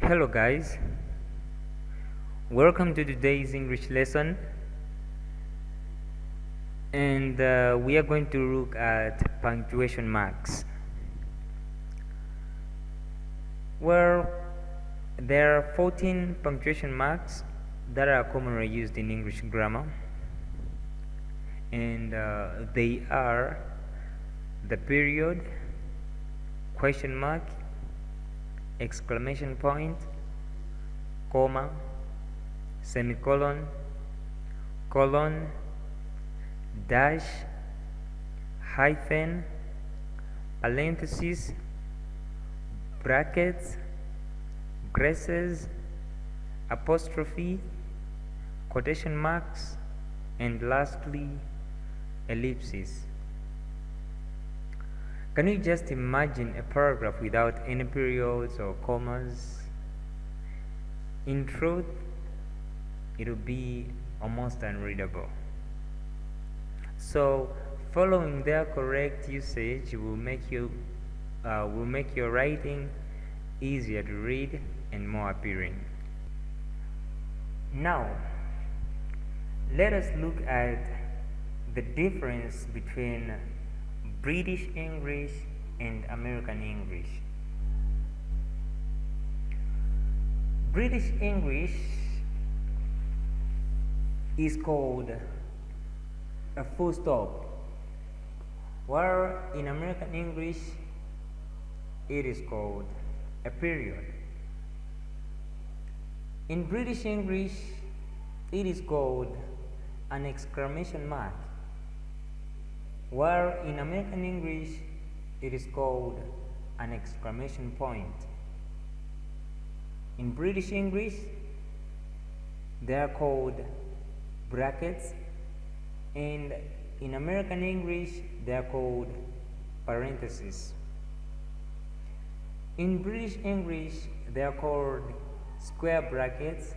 Hello guys, welcome to today's English lesson, and we are going to look at punctuation marks. Well, there are 14 punctuation marks that are commonly used in English grammar, and they are the period, question mark, exclamation point, comma, semicolon, colon, dash, hyphen, parentheses, brackets, braces, apostrophe, quotation marks, and lastly ellipses. Can you just imagine a paragraph without any periods or commas? In truth, it will be almost unreadable. So, following their correct usage will make your writing easier to read and more appealing. Now, let us look at the difference between British English and American English. British English is called a full stop, while in American English it is called a period. In British English it is called an exclamation mark, while in American English it is called an exclamation point. In British English they are called brackets, and in American English they are called parentheses. In British English they are called square brackets,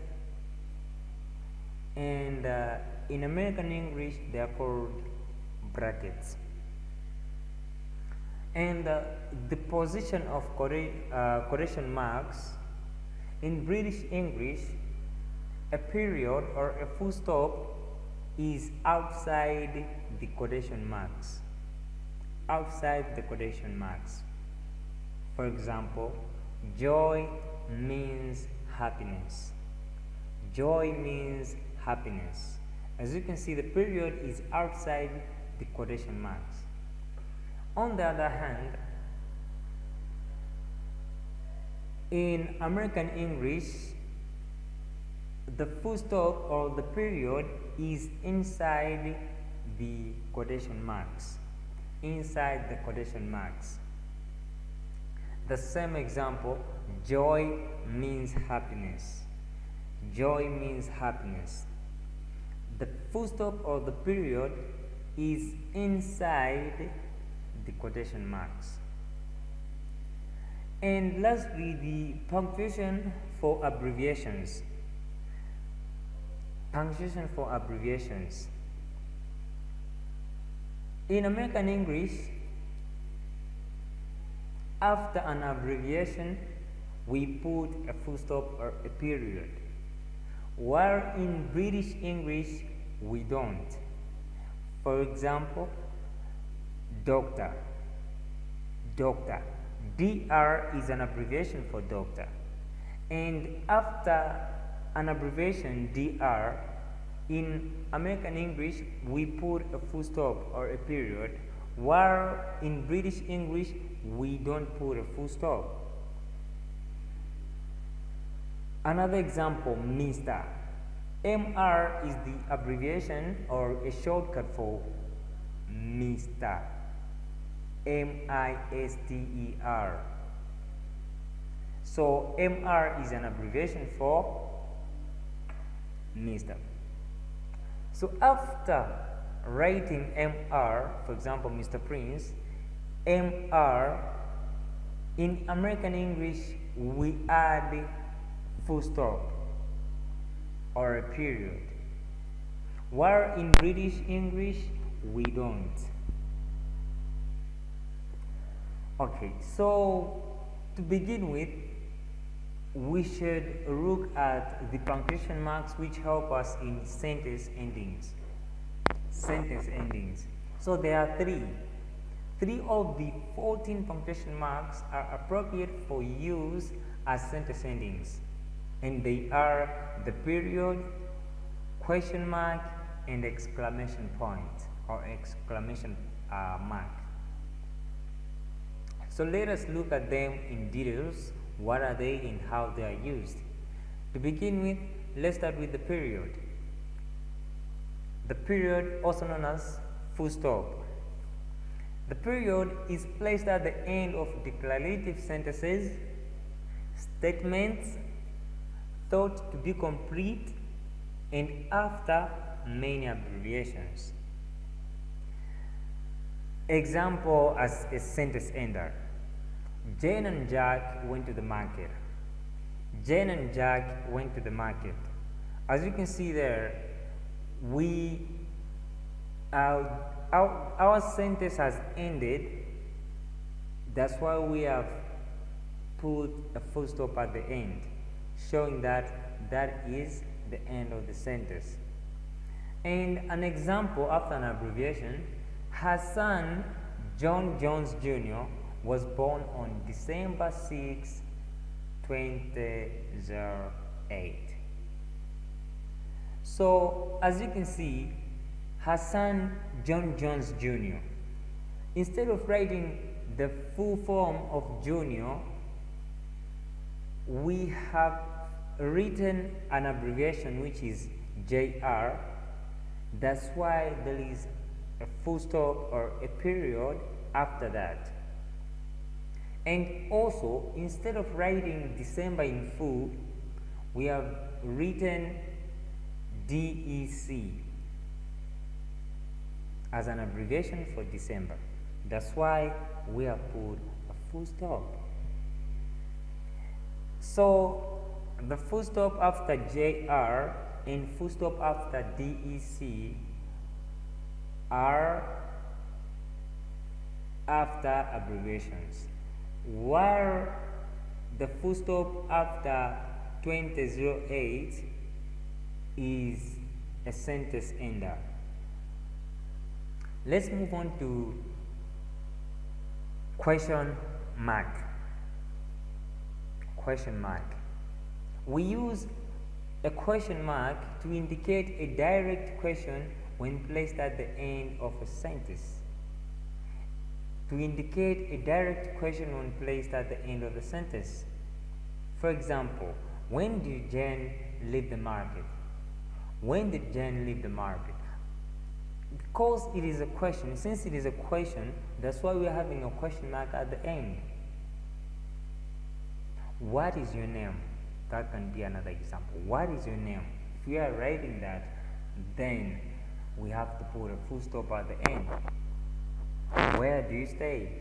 and in American English they are called brackets. And the position of quotation marks in British English, a period or a full stop is outside the quotation marks. Outside the quotation marks. For example, joy means happiness. Joy means happiness. As you can see, the period is outside the quotation marks. On the other hand, in American English, the full stop or the period is inside the quotation marks. Inside the quotation marks. The same example, joy means happiness. Joy means happiness. The full stop or the period is inside the quotation marks. And lastly, the punctuation for abbreviations. Punctuation for abbreviations. In American English, after an abbreviation, we put a full stop or a period, while in British English, we don't. For example, doctor. Doctor. DR is an abbreviation for doctor. And after an abbreviation DR, in American English we put a full stop or a period, while in British English we don't put a full stop. Another example, Mr. MR is the abbreviation or a shortcut for Mr. MISTER. So MR is an abbreviation for Mr. So after writing MR, for example, Mr. Prince, MR, in American English we add full stop or a period, while in British English we don't. Okay, so to begin with, we should look at the punctuation marks which help us in sentence endings. Sentence endings. So there are three. Three of the 14 punctuation marks are appropriate for use as sentence endings, and they are the period, question mark, and exclamation point or exclamation mark. So let us look at them in details. What are they and how they are used? To begin with, let's start with the period. The period, also known as full stop. The period is placed at the end of declarative sentences, statements thought to be complete, and after many abbreviations. Example as a sentence ender. Jane and Jack went to the market. Jane and Jack went to the market. As you can see there, our sentence has ended. That's why we have put a full stop at the end, showing that that is the end of the sentence. And an example after an abbreviation: her son, John Jones Jr., was born on December 6, 2008. So, as you can see, her son, John Jones Jr., instead of writing the full form of Junior, we have written an abbreviation which is JR. That's why there is a full stop or a period after that. And also, instead of writing December in full, we have written DEC as an abbreviation for December. That's why we have put a full stop. So the full stop after JR and full stop after DEC are after abbreviations, while the full stop after 2008 is a sentence ender. Let's move on to question mark. Question mark. We use a question mark to indicate a direct question when placed at the end of a sentence. To indicate a direct question when placed at the end of the sentence. For example, when did Jane leave the market? When did Jane leave the market? Because it is a question, since it is a question, that's why we are having a question mark at the end. What is your name? That can be another example. What is your name? If we are writing that, then we have to put a full stop at the end. Where do you stay?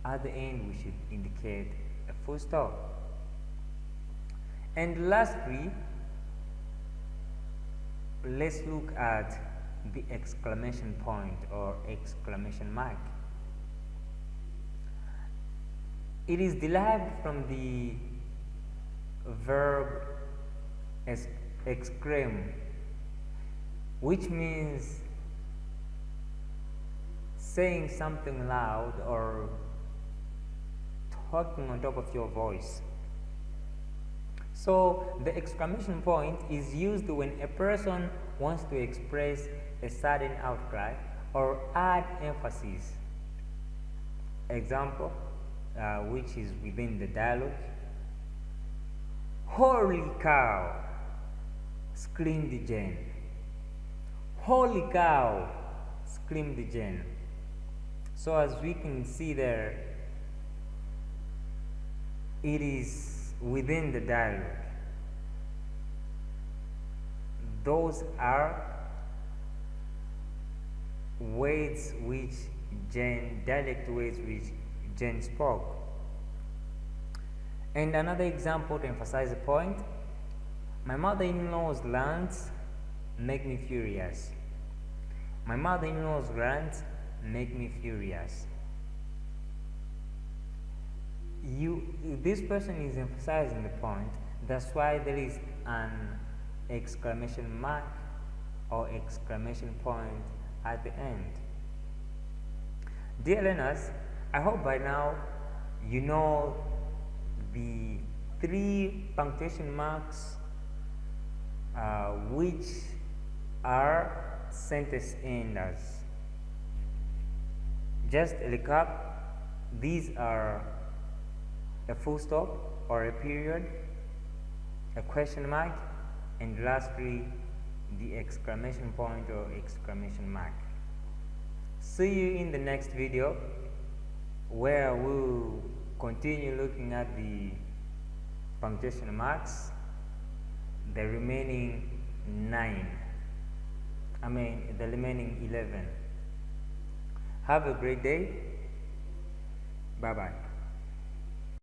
At the end, we should indicate a full stop. And lastly, let's look at the exclamation point or exclamation mark. It is derived from the verb exclaim, which means saying something loud or talking on top of your voice. So the exclamation point is used when a person wants to express a sudden outcry or add emphasis. Example, which is within the dialogue. Holy cow! Screamed Jane. Holy cow! Screamed Jane. So as we can see there, it is within the dialogue. Those are words which Jane, dialect words which Jane spoke. And another example to emphasize the point: my mother-in-law's rants make me furious. My mother-in-law's rants make me furious. this person is emphasizing the point. That's why there is an exclamation mark or exclamation point at the end. Dear learners, I hope by now you know the 3 punctuation marks which are sentence enders. Just a recap, these are a full stop or a period, a question mark, and lastly the exclamation point or exclamation mark. See you in the next video where we'll continue looking at the punctuation marks, the remaining 11. Have a great day. Bye bye.